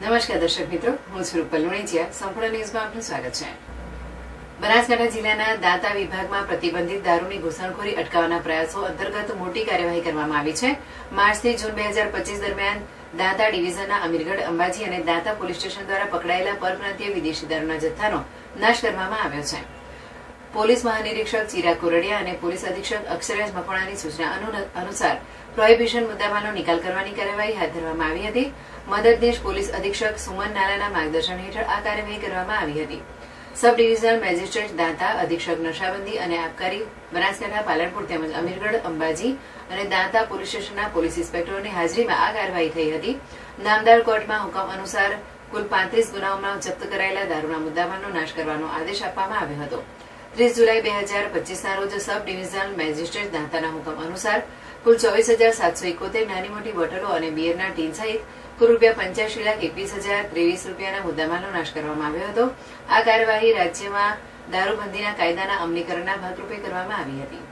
નમસ્કાર દર્શક મિત્રો, હું છું રૂપલ લુણીચિયા. સંપૂર્ણ ન્યૂઝમાં આપનું સ્વાગત છે. બનાસકાંઠા જિલ્લાના દાંતા વિભાગમાં પ્રતિબંધિત દારૂની ઘૂસણખોરી અટકાવવાના પ્રયાસો અંતર્ગત મોટી કાર્યવાહી કરવામાં આવી છે. માર્ચથી જૂન 2025 દરમિયાન દાંતા ડિવિઝનના અમીરગઢ, અંબાજી અને દાંતા પોલીસ સ્ટેશન દ્વારા પકડાયેલા પરપ્રાંતીય વિદેશી દારૂના જથ્થાનો નાશ કરવામાં આવ્યો છે. પોલીસ મહાનિરીક્ષક ચિરાગ કોરડિયા અને પોલીસ અધિક્ષક અક્ષરાજ મકવાણાની સૂચના અનુસાર પ્રોહિબિશન મુદ્દામાલનો નિકાલ કરવાની કાર્યવાહી હાથ ધરવામાં આવી હતી. મદદનીશ પોલીસ અધિક્ષક સુમન નાલાના માર્ગદર્શન હેઠળ આ કાર્યવાહી કરવામાં આવી હતી. સબ ડિવિઝનલ મેજિસ્ટ્રેટ દાંતા, અધિક્ષક નશાબંધી અને આબકારી બનાસકાંઠા, પાલનપુર તેમજ અમીરગઢ, અંબાજી અને દાંતા પોલીસ સ્ટેશનના પોલીસ ઇન્સ્પેક્ટરોની હાજરીમાં આ કાર્યવાહી થઈ હતી. નામદાર કોર્ટમાં હુકમ અનુસાર કુલ 35 ગુનાઓમાં જપ્ત કરાયેલા દારૂના મુદ્દામાલનો નાશ કરવાનો આદેશ આપવામાં આવ્યો હતો. 30 જુલાઈ 2025ના રોજ સબ ડિવિઝનલ મેજિસ્ટ્રેટ દાંતાના હુકમ અનુસાર કુલ 24,771 નાની મોટી બોટલો અને બિયરના ટીન સહિત કુલ ₹85,21,023 રૂપિયાના મુદ્દામાલનો નાશ કરવામાં આવ્યો હતો. આ કાર્યવાહી રાજ્યમાં દારૂબંધીના કાયદાના અમલીકરણના ભાગરૂપે કરવામાં આવી હતી.